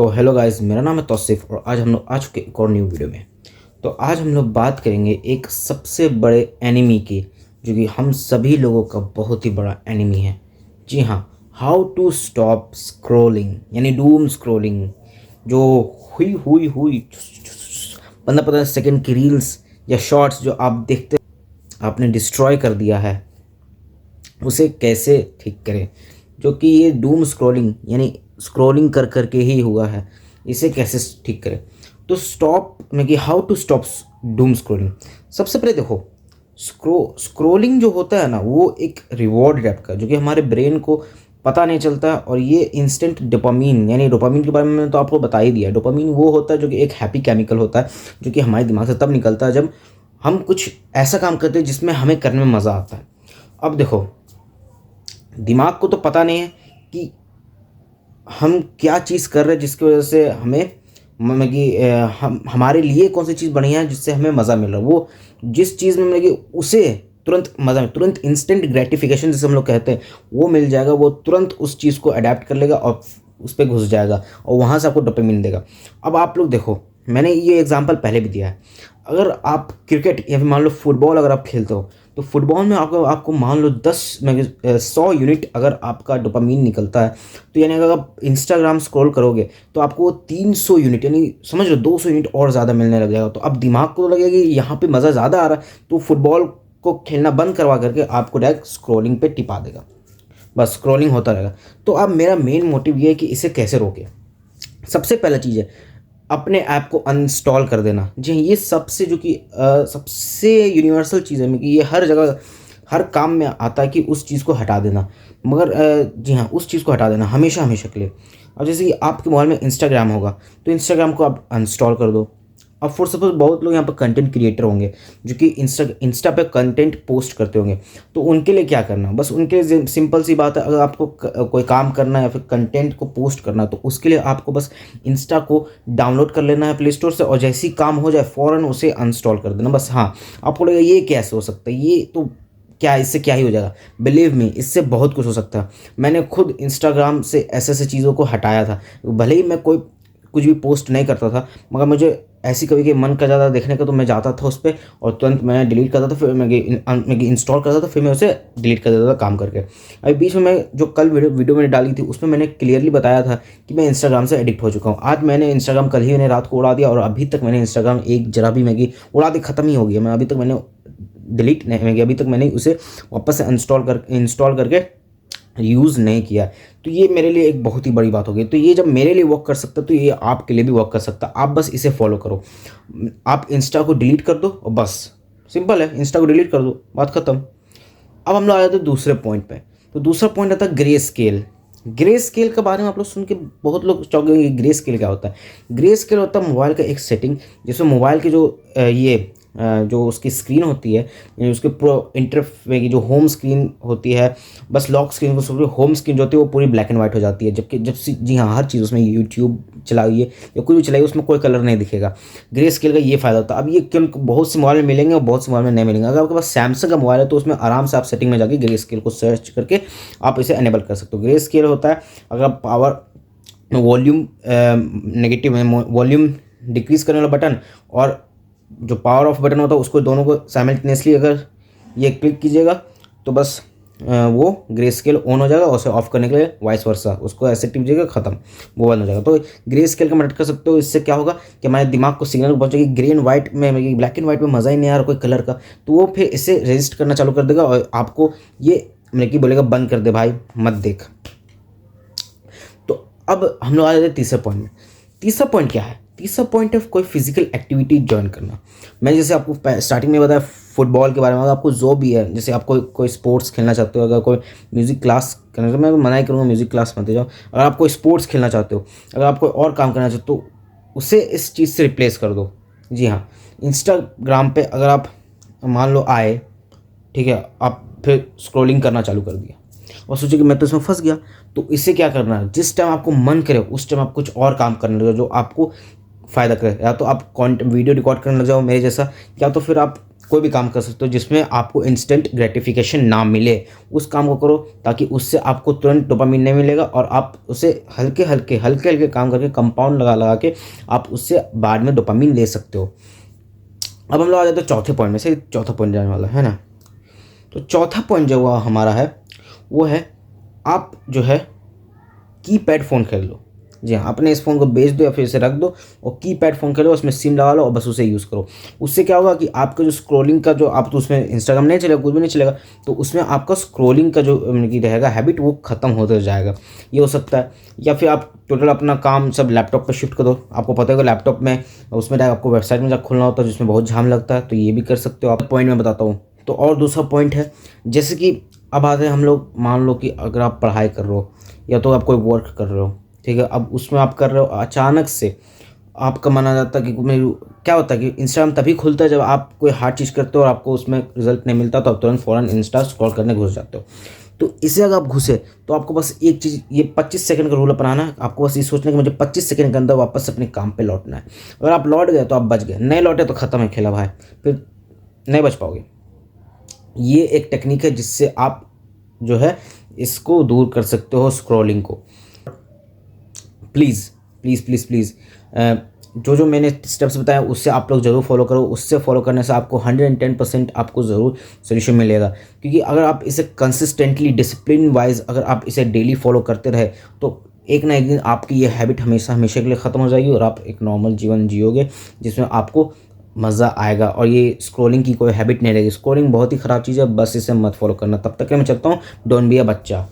तो hello guys, मेरा नाम है तौसीफ और आज हम लोग आ चुके एक और न्यू वीडियो में। तो आज हम लोग बात करेंगे एक सबसे बड़े एनिमी की, जो कि हम सभी लोगों का बहुत ही बड़ा एनिमी है। जी हाँ, हाउ टू स्टॉप स्क्रॉलिंग यानी डूम स्क्रॉलिंग। जो हुई हुई हुई 15-15 सेकेंड की रील्स या शॉर्ट्स जो आप देखते आपने डिस्ट्रॉय कर दिया है, उसे कैसे ठीक करें। जो कि ये डूम स्क्रॉलिंग यानी स्क्रॉलिंग कर करके ही हुआ है, इसे कैसे ठीक करें। तो स्टॉप में कि how to stop doom scrolling. सबसे पहले देखो, स्क्रॉलिंग जो होता है ना, वो एक रिवॉर्ड टाइप का, जो कि हमारे ब्रेन को पता नहीं चलता। और ये इंस्टेंट डोपामीन यानी डोपामीन के बारे में मैंने तो आपको बता ही दिया। डोपामीन वो होता है जो कि एक हैप्पी केमिकल होता है, जो कि हमारे दिमाग से तब निकलता है जब हम कुछ ऐसा काम करते हैं जिसमें हमें करने में मज़ा आता है। अब देखो, दिमाग को तो पता नहीं है कि हम क्या चीज़ कर रहे हैं जिसकी वजह से हमें मतलब कि हम हमारे लिए कौन सी चीज़ बढ़िया है जिससे हमें मज़ा मिल रहा है। वो जिस चीज़ में मतलब कि उसे तुरंत मज़ा में तुरंत इंस्टेंट ग्रेटिफिकेशन जिसे हम लोग कहते हैं, वो मिल जाएगा। वो तुरंत उस चीज़ को अडेप्ट कर लेगा और उस पर घुस जाएगा और वहाँ से आपको डोपामिन देगा। अब आप लोग देखो, मैंने ये एग्जांपल पहले भी दिया है। अगर आप क्रिकेट या फिर मान लो फुटबॉल अगर आप खेलते हो, तो फुटबॉल में आपको आपको मान लो 100 यूनिट अगर आपका डोपामीन निकलता है, तो यानी अगर आप इंस्टाग्राम स्क्रॉल करोगे तो आपको 300 यूनिट यानी समझ लो 200 यूनिट और ज़्यादा मिलने लग जाएगा। तो अब दिमाग को तो लगेगा कि यहाँ पे मज़ा ज़्यादा आ रहा है, तो फुटबॉल को खेलना बंद करवा करके आपको डायरेक्ट स्क्रॉलिंग पे टिपा देगा। बस स्क्रॉलिंग होता रहेगा। तो अब मेरा मेन मोटिव ये है कि इसे कैसे रोके। सबसे पहला चीज़ है अपने ऐप को अनइंस्टॉल कर देना। जी हाँ, ये सबसे जो कि सबसे यूनिवर्सल चीज़ है कि ये हर जगह हर काम में आता है कि उस चीज़ को हटा देना। मगर जी हाँ, उस चीज़ को हटा देना हमेशा हमेशा के लिए। अब जैसे कि आपके मोबाइल में इंस्टाग्राम होगा, तो इंस्टाग्राम को आप अनइंस्टॉल कर दो। अब फॉर सपोज बहुत लोग यहाँ पर कंटेंट क्रिएटर होंगे जो कि इंस्टा पे कंटेंट पोस्ट करते होंगे, तो उनके लिए क्या करना, बस उनके लिए सिंपल सी बात है। अगर आपको कोई काम करना है या फिर कंटेंट को पोस्ट करना है, तो उसके लिए आपको बस इंस्टा को डाउनलोड कर लेना है प्ले स्टोर से, और जैसे ही काम हो जाए फ़ौरन उसे अनइंस्टॉल कर देना। बस हाँ, आपको लगेगा ये कैसे हो सकता है, ये तो क्या, इससे क्या ही हो जाएगा। बिलीव मी, इससे बहुत कुछ हो सकता है। मैंने खुद इंस्टाग्राम से ऐसे ऐसे चीज़ों को हटाया था। भले ही मैं कोई कुछ भी पोस्ट नहीं करता था, मगर मुझे ऐसी कभी कि मन कर जाता देखने का, तो मैं जाता था उस पर और तुरंत मैं डिलीट करता था। फिर मैं इंस्टॉल करता था, फिर मैं उसे डिलीट कर देता था काम करके। अभी बीच में मैं जो कल वीडियो मैंने डाली थी, उसमें मैंने क्लियरली बताया था कि मैं इंस्टाग्राम से एडिक्ट हो चुका हूँ। आज मैंने इंस्टाग्राम कल ही मैंने रात को उड़ा दिया, और अभी तक मैंने इंस्टाग्राम एक जरा भी मैगी उड़ा दी, ख़त्म ही हो गया। मैं अभी तक मैंने डिलीट नहीं किया, अभी तक मैंने उसे वापस से इंस्टॉल करके यूज़ नहीं किया। तो ये मेरे लिए एक बहुत ही बड़ी बात हो गई। तो ये जब मेरे लिए वर्क कर सकता है, तो ये आपके लिए भी वर्क कर सकता है। आप बस इसे फॉलो करो। आप इंस्टा को डिलीट कर दो और बस सिंपल है, इंस्टा को डिलीट कर दो, बात खत्म। अब हम लोग आ जाते हैं दूसरे पॉइंट पे। तो दूसरा पॉइंट आता है ग्रे स्केल। ग्रे स्केल के बारे में आप लोग सुन के बहुत लोग चौंकेंगे। ग्रे स्केल क्या होता है? ग्रे स्केल होता है मोबाइल का एक सेटिंग, जिसमें मोबाइल की जो जो उसकी स्क्रीन होती है, यानी उसके प्रो इंटरफेस की जो होम स्क्रीन होती है, बस लॉक स्क्रीन को सब होम स्क्रीन जो होती है वो पूरी ब्लैक एंड वाइट हो जाती है। जबकि जी हाँ, हर चीज़ उसमें यूट्यूब चलाइए या कोई भी चलाइए, उसमें कोई कलर नहीं दिखेगा। ग्रे स्केल का ये फ़ायदा होता है। अब ये क्यों बहुत से मोबाइल में मिलेंगे और बहुत से मोबाइल में नहीं मिलेंगे। अगर आपके पास सैमसंग का मोबाइल है, तो उसमें आराम से आप सेटिंग में जाके ग्रे स्केल को सर्च करके आप इसे एनेबल कर सकते हो। ग्रे स्केल होता है अगर आप पावर वॉल्यूम नेगेटिव है, वॉल्यूम डिक्रीज़ करने वाला बटन और जो पावर ऑफ बटन होता है, उसको दोनों को साइमल्टेनियसली अगर ये क्लिक कीजिएगा, तो बस वो ग्रे स्केल ऑन हो जाएगा, और उसे ऑफ करने के लिए वाइस वर्सा उसको ऐसे टिप ख़त्म, वो बंद हो जाएगा। तो ग्रे स्केल का मदद कर सकते हो। इससे क्या होगा कि हमारे दिमाग को सिग्नल पहुंचेगी ग्रे एंड वाइट में, ब्लैक एंड वाइट में मज़ा ही नहीं आ रहा कोई कलर का, तो वो फिर इसे रजिस्ट करना चालू कर देगा और आपको ये मतलब कि बोलेगा बंद कर दे भाई, मत देख। तो अब हम लोग आ जाते हैं तीसरे पॉइंट में। तीसरा पॉइंट क्या है? तीसरा पॉइंट है कोई फिजिकल एक्टिविटी ज्वाइन करना। मैं जैसे आपको स्टार्टिंग में बताया फुटबॉल के बारे में। अगर आपको जो भी है, जैसे आप कोई स्पोर्ट्स खेलना चाहते हो, अगर कोई म्यूज़िक क्लास करना, तो मैं मना ही करूँगा म्यूज़िक क्लास मत जाओ। अगर आप कोई स्पोर्ट्स खेलना चाहते हो, अगर आप कोई और काम करना चाहते हो, तो उसे इस चीज़ से रिप्लेस कर दो। जी हाँ, इंस्टाग्राम पे अगर आप मान लो आए, ठीक है, आप फिर स्क्रॉलिंग करना चालू कर दिया और सोचे कि मैं तो इसमें फंस गया। तो इससे क्या करना है, जिस टाइम आपको मन करे उस टाइम आप कुछ और काम करने लगे जो आपको फ़ायदा करे। या तो आप वीडियो रिकॉर्ड करने लग जाओ मेरे जैसा, या तो फिर आप कोई भी काम कर सकते हो जिसमें आपको इंस्टेंट ग्रेटिफिकेशन ना मिले, उस काम को करो, ताकि उससे आपको तुरंत डोपामिन नहीं मिलेगा और आप उसे हल्के हल्के काम करके कंपाउंड लगा लगा के आप उससे बाद में डोपामिन ले सकते हो। अब हम लोग आ जाते हैं चौथे पॉइंट में से, चौथा पॉइंट जाने वाला है ना। तो चौथा पॉइंट जो हुआ हमारा है वो है, आप जो है कीपैड फ़ोन खरीद लो। जी हाँ, अपने इस फ़ोन को बेच दो या फिर इसे रख दो और कीपैड फ़ोन खरीदो, उसमें सिम लगा लो और बस उसे यूज़ करो। उससे क्या होगा कि आपका जो स्क्रॉलिंग का जो, आप तो उसमें इंस्टाग्राम नहीं चलेगा, कुछ भी नहीं चलेगा, तो उसमें आपका स्क्रॉलिंग का जो की रहेगा हैबिट, वो ख़त्म होते जाएगा। ये हो सकता है। या फिर आप टोटल अपना काम सब लैपटॉप पर शिफ्ट कर दो। आपको पता होगा लैपटॉप में उसमें डायरेक्ट आपको वेबसाइट में जाकर खुलना होता है, जिसमें बहुत झाम लगता है, तो ये भी कर सकते हो आप। पॉइंट में बताता हूँ। तो और दूसरा पॉइंट है, जैसे कि अब आते हैं हम लोग, मान लो कि अगर आप पढ़ाई कर रहे हो या तो आप कोई वर्क कर रहे हो, ठीक है, अब उसमें आप कर रहे हो, अचानक से आपका मन आ जाता है कि क्या होता है कि इंस्टाग्राम तभी खुलता है जब आप कोई हार्ड चीज़ करते हो और आपको उसमें रिजल्ट नहीं मिलता, तो आप तुरंत फ़ौरन इंस्टा स्क्रॉल करने घुस जाते हो। तो इसे अगर आप घुसे तो आपको बस एक चीज़, ये 25 सेकंड का रूल अपनाना है। आपको बस ये सोचना है कि मुझे 25 सेकंड के अंदर वापस अपने काम पे लौटना है। अगर आप लौट गए तो आप बच गए, नहीं लौटे तो ख़त्म है खेला भाई, फिर नहीं बच पाओगे। ये एक टेक्निक है जिससे आप जो है इसको दूर कर सकते हो, स्क्रॉलिंग को। प्लीज़ प्लीज़ प्लीज़ प्लीज़ जो जो मैंने स्टेप्स बताया उससे आप लोग ज़रूर फॉलो करो। उससे फॉलो करने से आपको 110% आपको ज़रूर सोल्यूशन मिलेगा। क्योंकि अगर आप इसे कंसिस्टेंटली डिसिप्लिन वाइज अगर आप इसे डेली फॉलो करते रहे तो एक ना एक दिन आपकी ये हैबिट हमेशा हमेशा के लिए ख़त्म हो जाएगी और आप एक नॉर्मल जीवन जियोगे जिसमें आपको मज़ा आएगा और ये स्क्रॉलिंग की कोई हैबिट नहीं रहेगी। स्क्रॉलिंग बहुत ही ख़राब चीज़ है, बस इसे मत फॉलो करना। तब तक के मैं चलता हूँ। डोंट बी अ बच्चा।